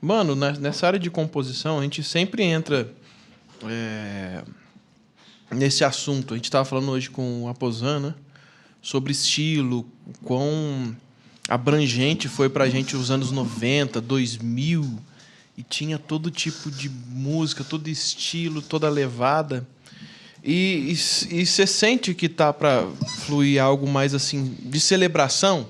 Mano, nessa área de composição, a gente sempre entra nesse assunto. A gente estava falando hoje com o Aposan, né? Sobre estilo, quão abrangente foi pra gente os anos 90, 2000, e tinha todo tipo de música, todo estilo, toda levada. E você sente que tá para fluir algo mais assim de celebração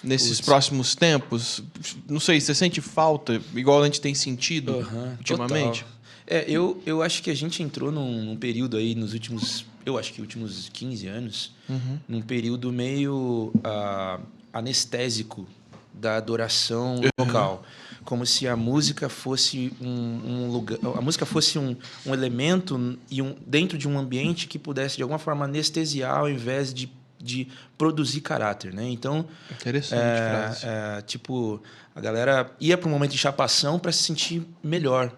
nesses próximos tempos? Não sei, você sente falta, igual a gente tem sentido ultimamente? Total. Eu acho que a gente entrou num período aí nos últimos, eu acho que últimos 15 anos, num período meio anestésico da adoração local. Como se a música fosse um lugar, a música fosse um elemento e dentro de um ambiente que pudesse de alguma forma anestesiar ao invés de produzir caráter, né? Então, interessante frase. tipo, a galera ia para um momento de chapação para se sentir melhor.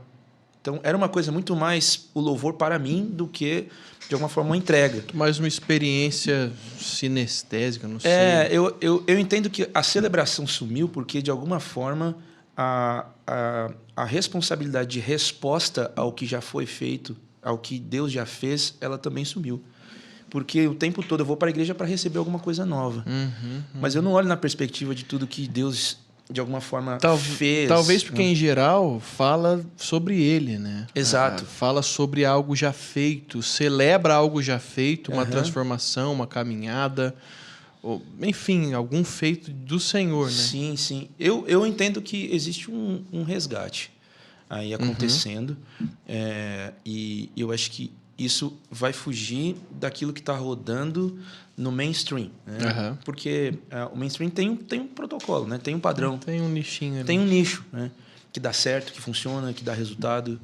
Então, era uma coisa muito mais o louvor para mim do que, de alguma forma, uma entrega. Mais uma experiência sinestésica, não sei. Eu entendo que a celebração sumiu porque, de alguma forma, a responsabilidade de resposta ao que já foi feito, ao que Deus já fez, ela também sumiu. Porque o tempo todo eu vou para a igreja para receber alguma coisa nova. Mas eu não olho na perspectiva de tudo que Deus, de alguma forma, fez. Talvez porque, em geral, fala sobre ele, né? Exato. Fala sobre algo já feito, celebra algo já feito, uma transformação, uma caminhada, ou, enfim, algum feito do Senhor, né? Sim, sim. Eu entendo que existe um resgate aí acontecendo. E eu acho que isso vai fugir daquilo que está rodando no mainstream, né? Porque o mainstream tem um protocolo, né? Tem um padrão. Tem um nichinho ali. Tem um nicho, né? Que dá certo, que funciona, que dá resultado.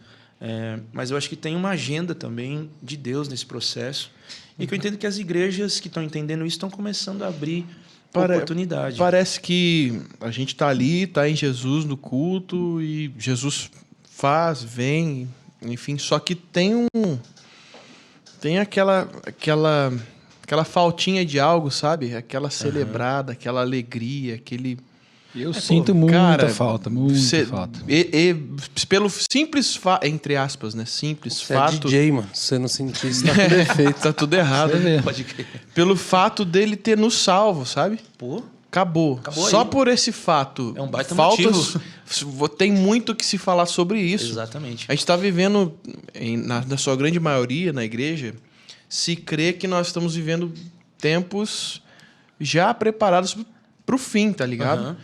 Mas eu acho que tem uma agenda também de Deus nesse processo. E que eu entendo que as igrejas que estão entendendo isso estão começando a abrir oportunidade. Parece que a gente está ali, está em Jesus no culto, e Jesus faz, vem, enfim. Só que tem aquela faltinha de algo, sabe? Aquela celebrada, aquela alegria, aquele... Eu sinto muita falta, muita falta. Pelo simples fato, entre aspas, né? Simples Você fato... é DJ, mano. Você não sentir isso, tá tudo defeito. Tá tudo errado. Pode crer. Pelo fato dele ter nos salvo, sabe? Pô, Acabou só aí. Por esse fato. É um baita faltas, motivo. Tem muito que se falar sobre isso. Exatamente. A gente está vivendo, na sua grande maioria, na igreja, se crê que nós estamos vivendo tempos já preparados para o fim, tá ligado?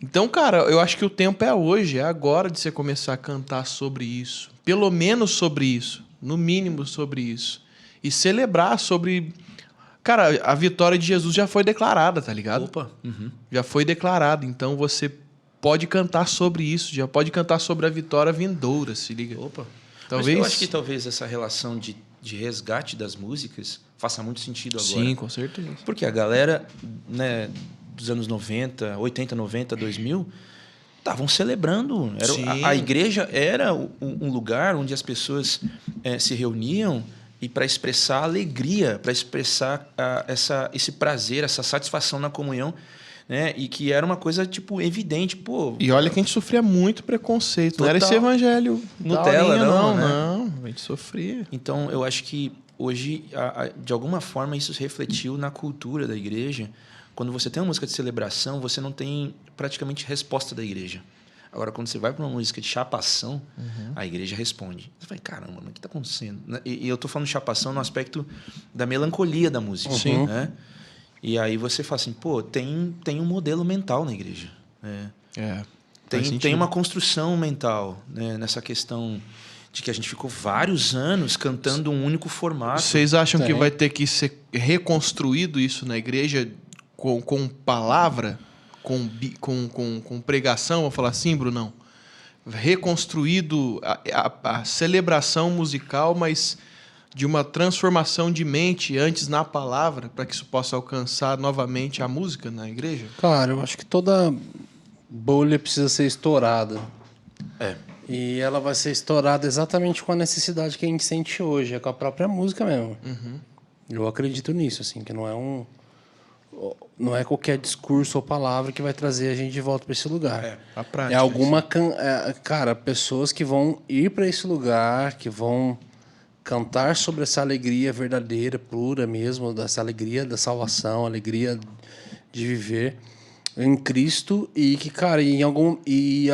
Então, cara, eu acho que o tempo é hoje, é agora de você começar a cantar sobre isso. Pelo menos sobre isso. No mínimo sobre isso. E celebrar sobre... Cara, a vitória de Jesus já foi declarada, tá ligado? Opa. Já foi declarada. Então você pode cantar sobre isso, já pode cantar sobre a vitória vindoura, se liga. Opa. Talvez... Mas eu acho que talvez essa relação de resgate das músicas faça muito sentido agora. Sim, com certeza. Porque a galera, né, dos anos 90, 80, 90, 2000, estavam celebrando. A igreja era um lugar onde as pessoas se reuniam e para expressar alegria, para expressar esse prazer, essa satisfação na comunhão, né? E que era uma coisa tipo evidente, pô. E olha que a gente sofria muito preconceito. Total. Não era esse evangelho Nutella, não, né? não. A gente sofria. Então eu acho que hoje, de alguma forma, isso refletiu na cultura da igreja. Quando você tem uma música de celebração, você não tem praticamente resposta da igreja. Agora, quando você vai para uma música de chapação, a igreja responde. Você fala, caramba, mas o que está acontecendo? E eu estou falando de chapação no aspecto da melancolia da música. Sim. Né? E aí você fala assim, pô, tem um modelo mental na igreja. Né? Tem uma construção mental, né, nessa questão de que a gente ficou vários anos cantando um único formato. Vocês acham que vai ter que ser reconstruído isso na igreja com palavra? Com pregação, vou falar assim, Brunão? Reconstruído a celebração musical, mas de uma transformação de mente antes na palavra, para que isso possa alcançar novamente a música na igreja? Cara, eu acho que toda bolha precisa ser estourada. E ela vai ser estourada exatamente com a necessidade que a gente sente hoje, é com a própria música mesmo. Eu acredito nisso, assim, que não é não é qualquer discurso ou palavra que vai trazer a gente de volta para esse lugar. A prática. É alguma... Cara, pessoas que vão ir para esse lugar, que vão cantar sobre essa alegria verdadeira, pura mesmo, dessa alegria da salvação, alegria de viver em Cristo, e que, cara,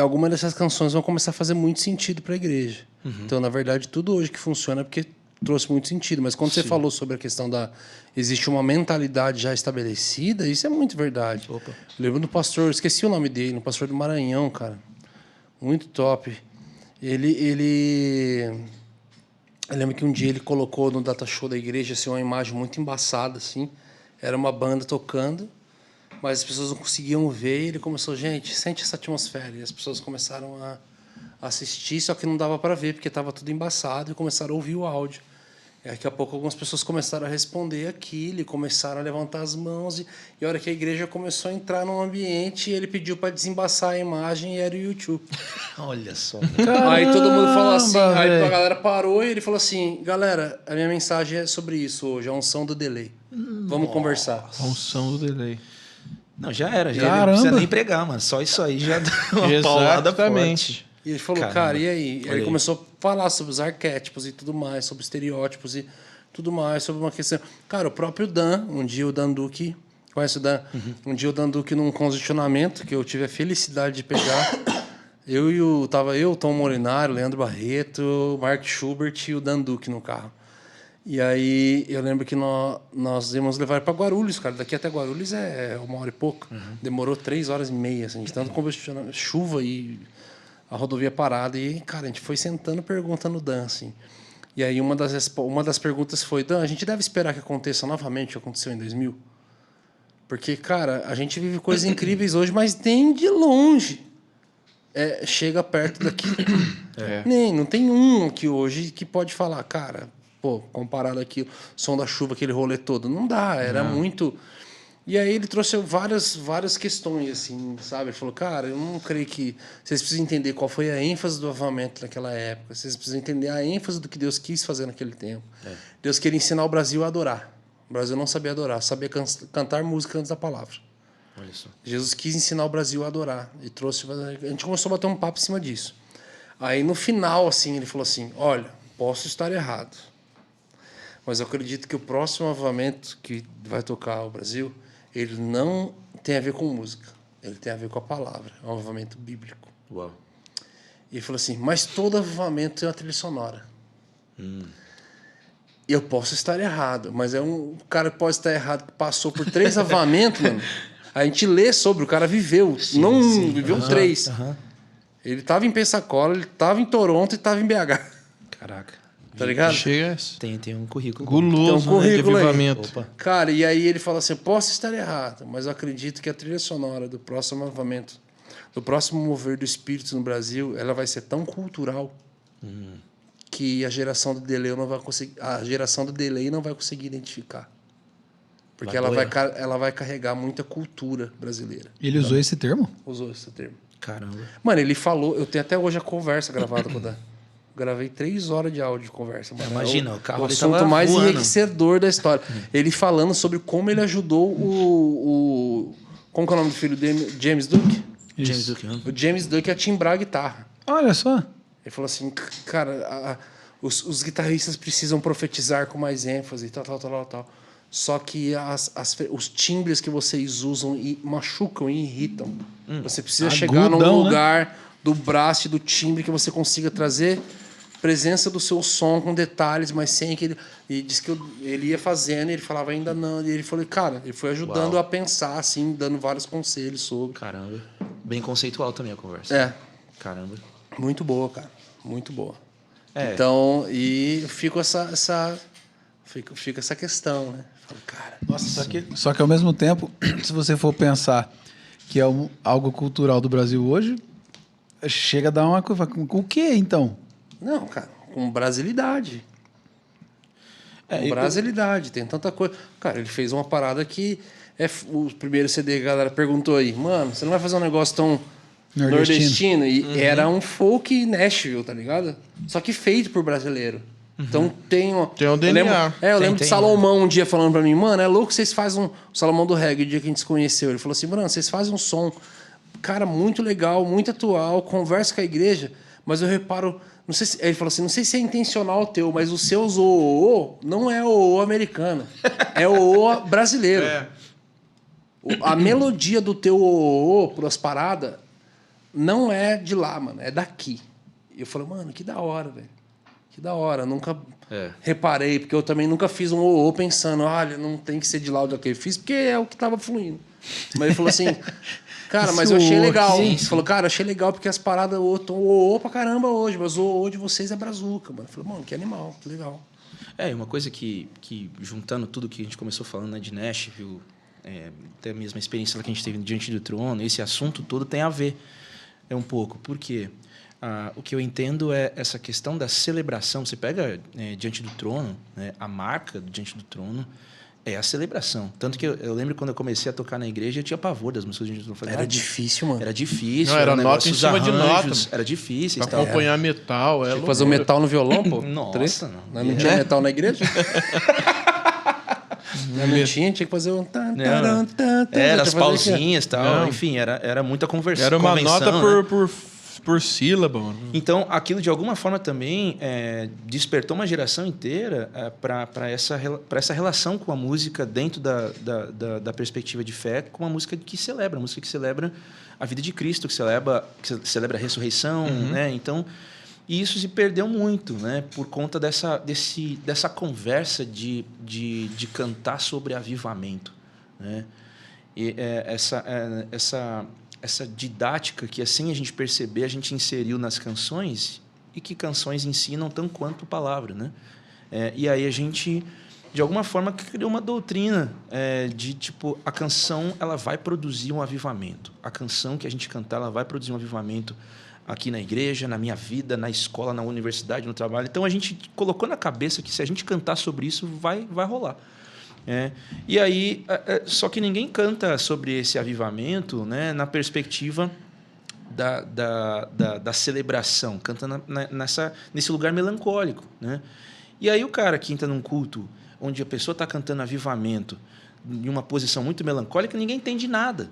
alguma dessas canções vão começar a fazer muito sentido para a igreja. Então, na verdade, tudo hoje que funciona é porque trouxe muito sentido. Mas quando você falou sobre a questão existe uma mentalidade já estabelecida, isso é muito verdade. Opa. Eu lembro do pastor, esqueci o nome dele, um pastor do Maranhão, cara. Muito top. Eu lembro que um dia ele colocou no data show da igreja assim, uma imagem muito embaçada, assim. Era uma banda tocando, mas as pessoas não conseguiam ver. E ele começou, gente, sente essa atmosfera. E as pessoas começaram a assistir, só que não dava para ver, porque estava tudo embaçado, e começaram a ouvir o áudio. E daqui a pouco algumas pessoas começaram a responder aquilo, e começaram a levantar as mãos, e a hora que a igreja começou a entrar num ambiente, ele pediu para desembaçar a imagem, e era o YouTube. Olha só. Caramba, Aí todo mundo falou assim, aí véio. a galera parou e ele falou assim, galera, a minha mensagem é sobre isso hoje, a unção do delay. Vamos conversar. A unção do delay. Não, já era. Já Caramba. não precisa nem pregar, mano. Só isso aí já dá uma paulada forte. E ele falou, Caramba. cara, e aí? Olha Ele aí. começou a falar sobre os arquétipos e tudo mais, sobre estereótipos e tudo mais, sobre uma questão... Cara, o próprio Dan, um dia o Dan Duque... Conhece o Dan? Um dia o Dan Duque, num congestionamento, que eu tive a felicidade de pegar... Tava eu, Tom Molinari, Leandro Barreto, Mark Schubert e o Dan Duque no carro. E aí eu lembro que nós íamos levar para Guarulhos, cara. Daqui até Guarulhos é 1 hora e pouco. Demorou 3 horas e meia, assim, de tanto congestionamento, chuva e a rodovia parada. E, cara, a gente foi sentando perguntando o Dan, assim. E aí uma das perguntas foi, Dan, a gente deve esperar que aconteça novamente o que aconteceu em 2000? Porque, cara, a gente vive coisas incríveis hoje, mas nem de longe chega perto daqui. Não tem um aqui hoje que pode falar, cara, pô, comparado aqui, o som da chuva, aquele rolê todo. Não dá, era muito... E aí ele trouxe várias questões, assim, sabe? Ele falou, cara, eu não creio que... Vocês precisam entender qual foi a ênfase do avivamento naquela época. Vocês precisam entender a ênfase do que Deus quis fazer naquele tempo. Deus queria ensinar o Brasil a adorar. O Brasil não sabia adorar, sabia cantar música antes da palavra. Olha só. Jesus quis ensinar o Brasil a adorar. E trouxe... A gente começou a bater um papo em cima disso. Aí, no final, assim, ele falou assim, olha, posso estar errado, mas eu acredito que o próximo avivamento que vai tocar o Brasil, ele não tem a ver com música, ele tem a ver com a palavra, é um avivamento bíblico. Uau. E ele falou assim, mas todo avivamento tem uma trilha sonora. E eu posso estar errado, mas é um cara que pode estar errado, que passou por 3 avivamentos, mano. A gente lê sobre, o cara viveu, viveu 3. Ele estava em Pensacola, ele estava em Toronto e estava em BH. Caraca. Tá ligado? Chega Tem um currículo. guloso, Tem um né, de currículo aí. avivamento. Opa. Cara, e aí ele fala assim, posso estar errado, mas eu acredito que a trilha sonora do próximo avivamento, do próximo mover do Espírito no Brasil, ela vai ser tão cultural que a geração do delay não vai conseguir identificar. Porque ela vai carregar muita cultura brasileira. Ele usou esse termo? Usou esse termo. Caramba. Mano, ele falou, eu tenho até hoje a conversa gravada com o Dan. Gravei 3 horas de áudio de conversa. Mano. Imagina, o carro o ali assunto tava mais voando. enriquecedor da história. Ele falando sobre como ele ajudou como que é o nome do filho dele? James Duke? James Duke. O James Duke a timbrar a guitarra. Olha só. Ele falou assim, cara, os guitarristas precisam profetizar com mais ênfase, tal. Só que os timbres que vocês usam machucam e irritam. Você precisa chegar num lugar do braço e do timbre que você consiga trazer presença do seu som com detalhes, mas sem que ele... E disse que ele ia fazendo e ele falava ainda não. E ele falou, cara, ele foi ajudando a pensar, assim, dando vários conselhos sobre. Caramba. Bem conceitual também a conversa. Caramba. Muito boa, cara. Muito boa. É. Então, e fica essa questão, né? Falo, cara... Nossa, só que ao mesmo tempo, se você for pensar que é algo cultural do Brasil hoje, chega a dar uma coisa. Com o que, então? Não, cara, com brasilidade. Brasilidade, tem tanta coisa. Cara, ele fez uma parada que o primeiro CD que a galera perguntou aí, mano, você não vai fazer um negócio tão nordestino? E era um folk Nashville, tá ligado? Só que feito por brasileiro. Então tem um DNA. Eu lembro Tem, de Salomão um dia falando pra mim, mano, é louco, vocês fazem o Salomão do reggae, o dia que a gente se conheceu. Ele falou assim, mano, vocês fazem um som, cara, muito legal, muito atual, conversa com a igreja, mas eu reparo, não sei se, ele falou assim, não sei se é intencional o teu, mas o seu o não é o americano, é o brasileiro. A melodia do teu pras paradas não é de lá, mano, é daqui. E eu falei, mano, que da hora, velho. Que da hora. Nunca reparei, porque eu também nunca fiz um pensando, olha, não tem que ser de lá o que eu fiz, porque é o que tava fluindo. Mas ele falou assim, cara, mas eu achei legal. Ele falou, cara, achei legal porque as paradas estão pra caramba hoje, mas o de vocês é brazuca, mano. Eu falei, mano, que animal, que legal. Uma coisa que juntando tudo que a gente começou falando, né, de Nashville, até a mesma experiência que a gente teve diante do trono, esse assunto todo tem a ver um pouco. Por quê? O que eu entendo é essa questão da celebração. Você pega diante do trono, né, a marca do diante do trono é a celebração. Tanto que eu lembro quando eu comecei a tocar na igreja, eu tinha pavor das músicas do diante do trono. Era difícil, mano. Era difícil. Não, era nota em cima de nota. Era difícil. Pra acompanhar metal. Tinha que fazer o metal no violão, pô. Nossa, não tinha metal na igreja? Não tinha que fazer um... Era as pausinhas e tal. Não. Enfim, era muita conversa. Era uma nota né? por sílaba, mano. Então, aquilo de alguma forma também despertou uma geração inteira para essa relação com a música dentro da perspectiva de fé, com uma música que celebra a vida de Cristo, que celebra a ressurreição, né? Então, e isso se perdeu muito, né? Por conta dessa conversa de cantar sobre avivamento, né? E essa didática que, assim a gente perceber, a gente inseriu nas canções, e que canções ensinam tanto quanto palavra, né? E aí a gente, de alguma forma, criou uma doutrina de, tipo, a canção ela vai produzir um avivamento. A canção que a gente cantar ela vai produzir um avivamento aqui na igreja, na minha vida, na escola, na universidade, no trabalho. Então, a gente colocou na cabeça que se a gente cantar sobre isso, vai rolar. E aí, só que ninguém canta sobre esse avivamento, né, na perspectiva da celebração, canta nesse lugar melancólico, né? E aí o cara que entra num culto onde a pessoa está cantando avivamento em uma posição muito melancólica, ninguém entende nada,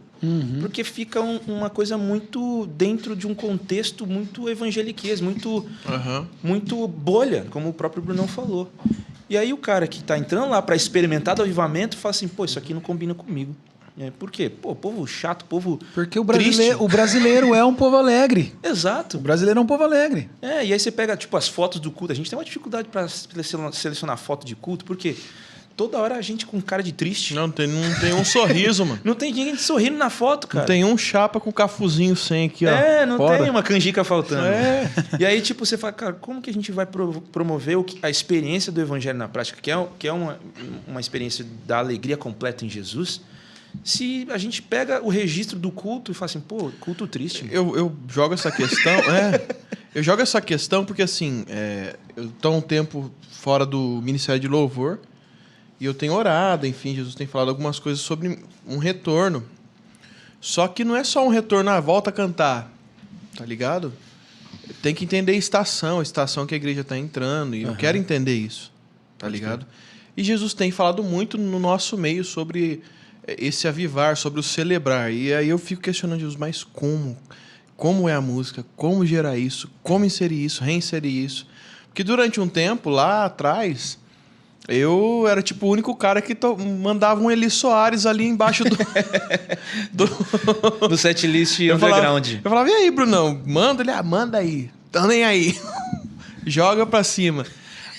porque fica uma coisa muito dentro de um contexto muito evangeliquez, muito bolha, como o próprio Brunão falou. E aí o cara que está entrando lá para experimentar do avivamento fala assim, pô, isso aqui não combina comigo. Por quê? Pô, povo chato, povo Porque o triste. brasileiro é um povo alegre. Exato. O brasileiro é um povo alegre. E aí você pega, tipo, as fotos do culto. A gente tem uma dificuldade para selecionar foto de culto, porque toda hora a gente com cara de triste. Não tem um sorriso, mano. Não tem ninguém sorrindo na foto, cara. Não tem um chapa com cafuzinho sem aqui, ó. Não fora. tem uma canjica faltando. E aí, tipo, você fala, cara, como que a gente vai promover a experiência do evangelho na prática, que é uma experiência da alegria completa em Jesus, se a gente pega o registro do culto e fala assim, pô, culto triste. Eu jogo essa questão... eu jogo essa questão porque, assim, eu estou um tempo fora do Ministério de Louvor e eu tenho orado, enfim, Jesus tem falado algumas coisas sobre um retorno. Só que não é só um retorno, volta a cantar, tá ligado? Tem que entender a estação que a igreja está entrando, e eu quero entender isso, tá ligado? E Jesus tem falado muito no nosso meio sobre esse avivar, sobre o celebrar. E aí eu fico questionando Jesus, mas como? Como é a música? Como gerar isso? Como inserir isso? Reinserir isso? Porque durante um tempo, lá atrás, eu era tipo o único cara que mandava um Eli Soares ali embaixo do setlist underground. Eu falava, e aí, Brunão? Manda? Ele, manda aí. Tá nem aí. Joga pra cima.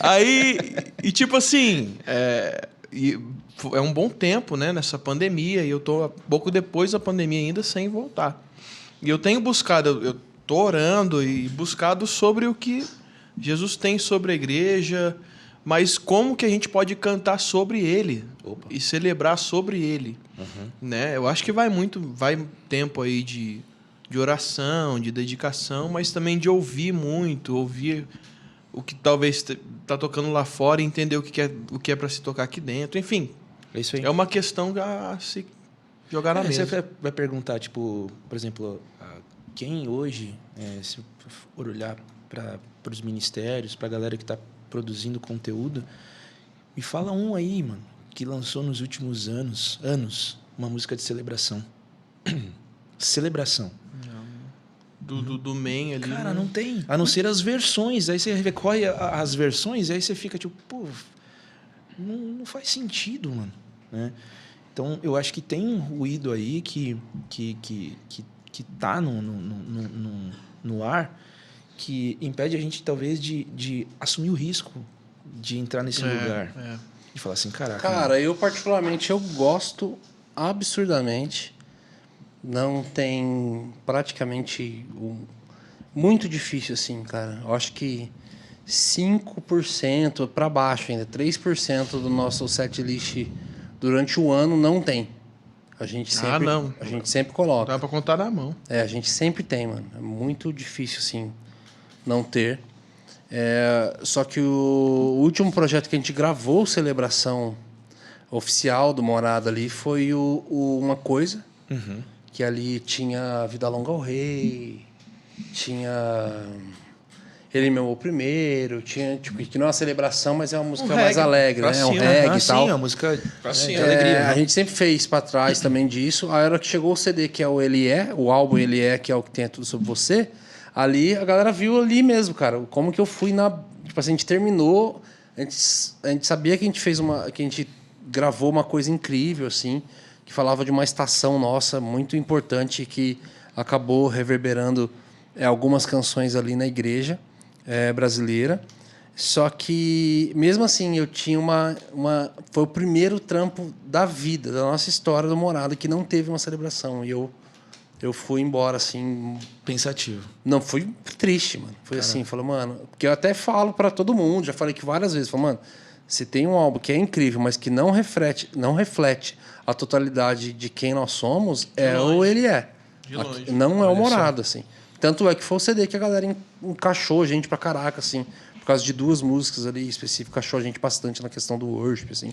Aí, e tipo assim, é um bom tempo, né, nessa pandemia, e eu tô pouco depois da pandemia ainda sem voltar. E eu tenho buscado, eu tô orando e buscado sobre o que Jesus tem sobre a igreja, mas como que a gente pode cantar sobre ele e celebrar sobre ele, né? Eu acho que vai tempo aí de oração, de dedicação, mas também de ouvir o que talvez tá tocando lá fora e entender o que é para se tocar aqui dentro. Enfim, é isso aí. É uma questão a se jogar na mesa. Você vai perguntar, tipo, por exemplo, quem hoje, se for olhar para os ministérios, para a galera que está produzindo conteúdo. Me fala um aí, mano, que lançou nos últimos anos, uma música de celebração. Celebração. Do Man ali. Cara, né? não tem. A não ser as versões. Aí você recorre às versões e aí você fica tipo, pô, não faz sentido, mano. Né? Então, eu acho que tem um ruído aí que tá no ar que impede a gente, talvez, de assumir o risco de entrar nesse lugar. De falar assim, caraca. Cara, eu particularmente, eu gosto absurdamente. Não tem praticamente... muito difícil, assim, cara. Eu acho que 5% para baixo ainda, 3% do nosso setlist durante o ano não tem. A gente sempre, não. A gente sempre coloca. Dá pra contar na mão. A gente sempre tem, mano. É muito difícil, assim, não ter. Só que o último projeto que a gente gravou, celebração oficial do Morada ali, foi Uma Coisa, que ali tinha Vida Longa ao Rei, tinha Ele Me Amou Primeiro, tinha, tipo, que não é uma celebração, mas é uma música mais alegre, né? É um reggae e tal. Sim, a música Sim, alegria. A gente sempre fez pra trás também disso. A hora que chegou o CD, que é o Ele É, o álbum Ele É, que é o que tem Tudo Sobre Você, ali a galera viu ali mesmo, cara, como que eu fui na... Tipo assim, a gente terminou, a gente sabia que a gente fez que a gente gravou uma coisa incrível, assim, que falava de uma estação nossa muito importante que acabou reverberando algumas canções ali na igreja brasileira. Só que, mesmo assim, eu tinha foi o primeiro trampo da vida, da nossa história do Morada, que não teve uma celebração. E eu fui embora, assim... Pensativo. Não, fui triste, mano. Foi assim, falei, mano... Porque eu até falo pra todo mundo, já falei que várias vezes, falei, mano, se tem um álbum que é incrível, mas que não reflete a totalidade de quem nós somos, ou Ele É. De longe. Não é o Morada, assim. Tanto é que foi o CD que a galera encaixou a gente pra caraca, assim. Por causa de 2 músicas ali específicas, encaixou a gente bastante na questão do worship, assim.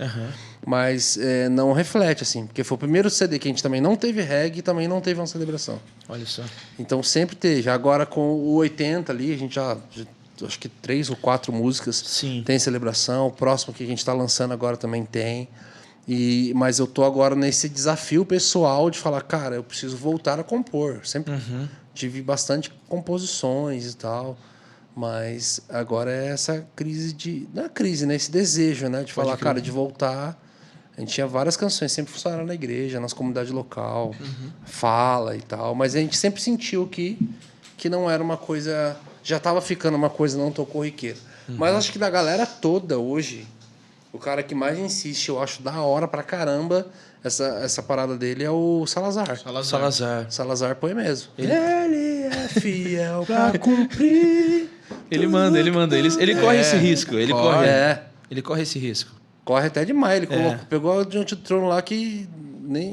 Mas não reflete, assim. Porque foi o primeiro CD que a gente também não teve reggae e também não teve uma celebração. Olha só. Então sempre teve. Agora com o 80 ali, a gente já acho que 3 ou 4 músicas Sim. tem celebração. O próximo que a gente está lançando agora também tem. Mas eu tô agora nesse desafio pessoal de falar, cara, eu preciso voltar a compor. Sempre tive bastante composições e tal. Mas agora é essa crise de... Não é crise, né? Esse desejo, né? De falar, cara, de voltar. A gente tinha várias canções, sempre funcionaram na igreja, na comunidade local, fala e tal. Mas a gente sempre sentiu que não era uma coisa... Já estava ficando uma coisa não tão corriqueira. Mas acho que da galera toda hoje, o cara que mais insiste, eu acho da hora pra caramba, essa parada dele é o Salazar. Salazar põe mesmo. Ele é fiel pra cumprir. Ele manda. Ele corre esse risco. Ele corre. Ele corre esse risco. Corre até demais. Ele pegou diante do trono lá que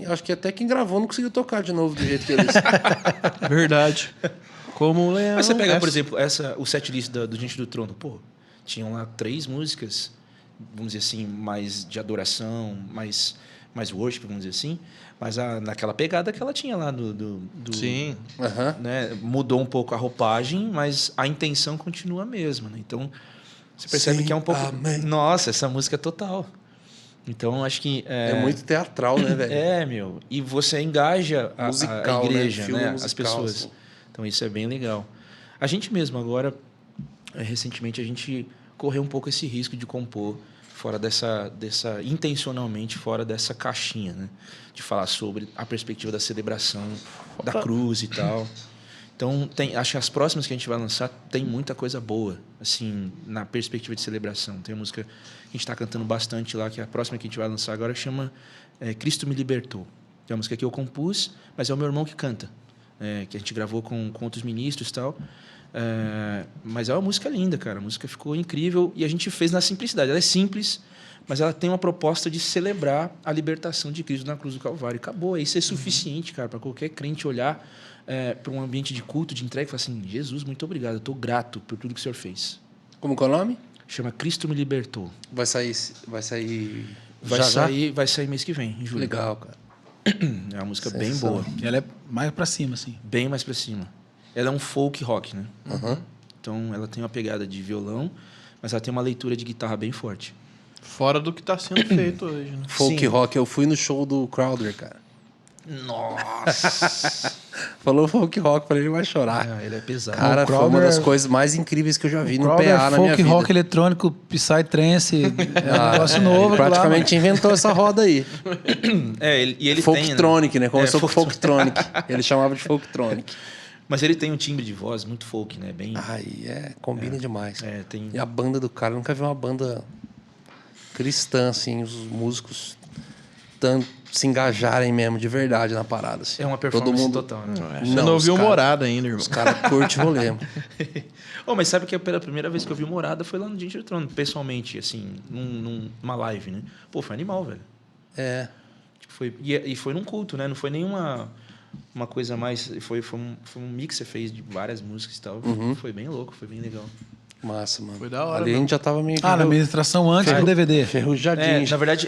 acho que até quem gravou não conseguiu tocar de novo do jeito que ele... Verdade. Como o Leão. Mas você pega, por exemplo, o setlist do Diante do Trono. Pô, tinham lá 3 músicas, vamos dizer assim, mais de adoração, mais worship, vamos dizer assim. Mas naquela pegada que ela tinha lá do Sim. Né? Mudou um pouco a roupagem, mas a intenção continua a mesma. Né? Então, você percebe Sim, que é um pouco... amém. Nossa, essa música é total. Então, acho que... É muito teatral, né, velho? meu. E você engaja a igreja, Filme né? musical, As pessoas. assim. Então, isso é bem legal. A gente mesmo, agora, recentemente, a gente correu um pouco esse risco de compor fora intencionalmente fora dessa caixinha, né? De falar sobre a perspectiva da celebração, da cruz e tal. Então, acho que as próximas que a gente vai lançar tem muita coisa boa, assim, na perspectiva de celebração. Tem uma música que a gente está cantando bastante lá, que é a próxima que a gente vai lançar agora, que chama Cristo Me Libertou. Que é uma música que eu compus, mas é o meu irmão que canta. Que a gente gravou com outros ministros e tal. Mas é uma música linda, cara. A música ficou incrível e a gente fez na simplicidade. Ela é simples, mas ela tem uma proposta de celebrar a libertação de Cristo na cruz do Calvário. Acabou. Isso é suficiente, cara, para qualquer crente olhar para um ambiente de culto, de entrega e falar assim, Jesus, muito obrigado. Eu estou grato por tudo que o Senhor fez. Como que é o nome? Chama Cristo Me Libertou. Vai sair Vai sair mês que vem, em julho. Legal, cara. É uma música bem boa. Ela é mais pra cima, assim. Bem mais pra cima. Ela é um folk rock, né? Uhum. Então, ela tem uma pegada de violão, mas ela tem uma leitura de guitarra bem forte. Fora do que tá sendo feito hoje, né? Folk Sim. rock, eu fui no show do Crowder, cara. Nossa! Falou folk rock, falei, ele vai chorar. Ah, ele é pesado. Cara, O foi uma Crowder- das coisas mais incríveis que eu já vi no Crowder PA na minha folk, vida. rock eletrônico, psytrance, é um negócio novo. Ele praticamente inventou essa roda aí. E ele tem, Folktronic, né? Começou com folktronic. Folktronic. Ele chamava de Folktronic. Mas ele tem um timbre de voz muito folk, né? Bem... Aí, combina demais. tem... E a banda do cara, eu nunca vi uma banda cristã, assim, os músicos tanto se engajarem mesmo, de verdade, na parada. Assim. É uma performance Todo mundo... total, né? Você não ouviu os cara- Morada ainda, irmão. Os caras curtem rolê. mano. Oh, mas sabe que pela primeira vez que eu vi o Morada foi lá no Gente do Trono, pessoalmente, assim, numa live, né? Pô, foi animal, velho. É. Tipo, e foi num culto, né? Não foi nenhuma uma coisa mais... Foi um mix que você fez de várias músicas e tal. Foi bem louco, foi bem legal. Massa, mano. Foi da hora, Ali a gente já tava meio... Ah, na ministração antes do DVD. Ferrujadinho. Na verdade,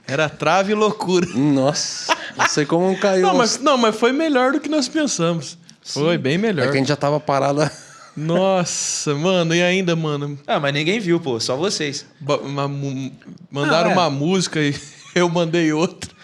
Era trave e loucura. Nossa, não sei como não caiu. Não, mas foi melhor do que nós pensamos. Foi bem É melhor. que a gente já tava parado... Nossa, mano, e ainda, mano? mas ninguém viu, pô, só vocês. Mandaram Ah, é. uma música e eu mandei outra.